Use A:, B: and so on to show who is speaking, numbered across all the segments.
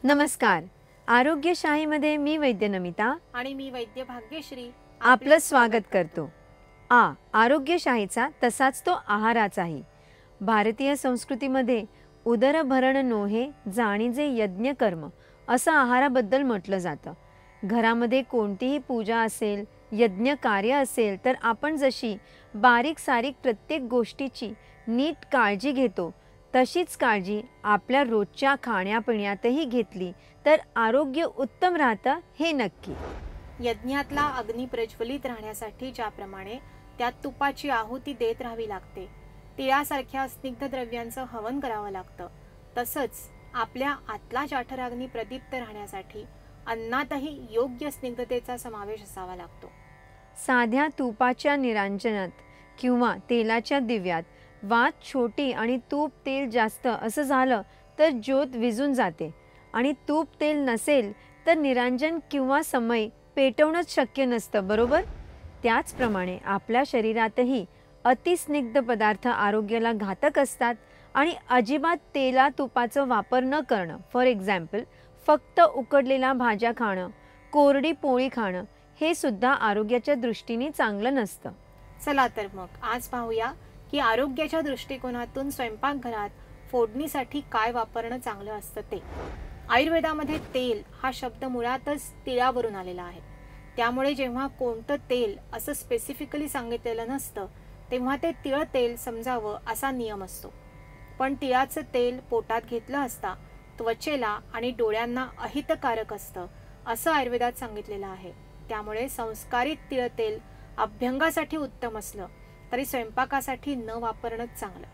A: नमस्कार. आरोग्यशाहीमध्ये मी वैद्य नमिता
B: आणि मी वैद्य भाग्यश्री
A: आपलं स्वागत करतो. आरोग्यशाहीचा तसाच तो आहाराचाही. भारतीय संस्कृतीमध्ये उदरभरण नोहे जाणीजे यज्ञ कर्म असं आहाराबद्दल म्हटलं जातं. घरामध्ये कोणतीही पूजा असेल, यज्ञ कार्य असेल तर आपण जशी बारीक सारीक प्रत्येक गोष्टीची नीट काळजी घेतो तशीच काळजी आपल्या रोजच्या खाण्यापिण्यातही घेतली तर आरोग्य उत्तम राहतं हे नक्की.
B: यज्ञातला अग्नी प्रज्वलित राहण्यासाठी ज्याप्रमाणे त्यात तुपाची आहुती देत राहावी लागते, तिळासारख्या स्निग्ध द्रव्यांचं हवन करावं लागतं, तसंच आपल्या आतला जाठराग्नी प्रदीप्त राहण्यासाठी अन्नातही योग्य स्निग्धतेचा समावेश असावा लागतो.
A: साध्या तुपाच्या निरांजनात किंवा तेलाच्या दिव्यात वात छोटी आणि तूप तेल जास्त असं झालं तर ज्योत विझून जाते आणि तूप तेल नसेल तर निरांजन किंवा समय पेटवणंच शक्य नसतं, बरोबर? त्याचप्रमाणे आपल्या शरीरातही अतिस्निग्ध पदार्थ आरोग्याला घातक असतात आणि अजिबात तेला तुपाचं वापर न करणं, फॉर एक्झाम्पल फक्त उकडलेल्या भाज्या खाणं, कोरडी पोळी खाणं हे सुद्धा आरोग्याच्या दृष्टीने चांगलं नसतं.
B: चला तर मग आज पाहूया की आरोग्याच्या दृष्टिकोनातून स्वयंपाकघरात फोडणीसाठी काय वापरणं चांगलं असतं ते. आयुर्वेदामध्ये तेल हा शब्द मुळातच तिळावरून आलेला आहे. त्यामुळे जेव्हा कोणतं तेल असं स्पेसिफिकली सांगितलेलं नसतं तेव्हा ते तिळ तेल समजावं असा नियम असतो. पण तिळाचं तेल पोटात घेतलं असता त्वचेला आणि डोळ्यांना अहितकारक असतं असं आयुर्वेदात सांगितलेलं आहे. त्यामुळे संस्कारित तिळ तेल अभ्यंगासाठी उत्तम असलं तरी स्वयंपाकासाठी न वापरणंच चांगलं.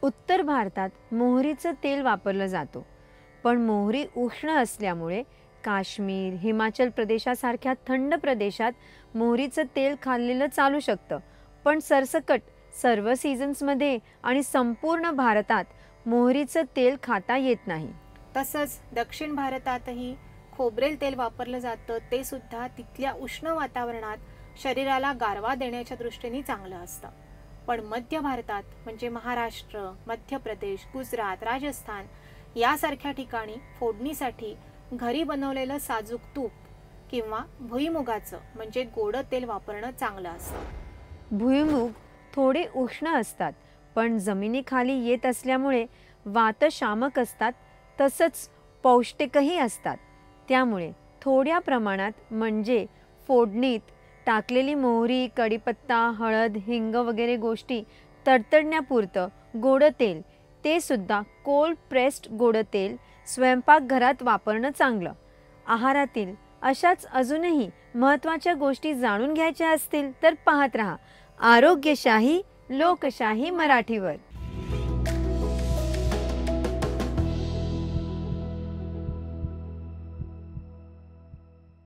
A: उत्तर भारतात मोहरीचं तेल वापरलं जातो, पण मोहरी उष्ण असल्यामुळे काश्मीर, हिमाचल प्रदेशासारख्या थंड प्रदेशात मोहरीचं तेल खाल्लेलं चालू शकतं, पण सरसकट सर्व सीझन्समध्ये आणि संपूर्ण भारतात मोहरीचं तेल खाता येत नाही.
B: तसंच दक्षिण भारतातही खोबरेल तेल वापरलं जातं, ते सुद्धा तिथल्या उष्ण वातावरणात शरीराला गारवा देण्याच्या दृष्टीने चांगलं असतं. पण मध्य भारतात म्हणजे महाराष्ट्र, मध्य प्रदेश, गुजरात, राजस्थान यासारख्या ठिकाणी फोडणीसाठी घरी बनवलेलं साजूक तूप किंवा भुईमुगाचं म्हणजे गोड तेल वापरणं चांगलं असतं.
A: भुईमूग थोडे उष्ण असतात, पण जमिनीखाली येत असल्यामुळे वातशामक असतात, तसंच पौष्टिकही असतात. त्यामुळे थोड्या प्रमाणात म्हणजे फोडणीत टाकलेली मोहरी, कढीपत्ता, हळद, हिंग वगैरे गोष्टी तडतडण्यापुरतं गोड तेल, ते सुद्धा कोल्ड प्रेस्ड गोड तेल स्वयंपाकघरात वापरणं चांगलं. आहारातील अशाच अजूनही महत्त्वाच्या गोष्टी जाणून घ्यायच्या असतील तर पाहत रहा आरोग्यशाही लोकशाही मराठीवर.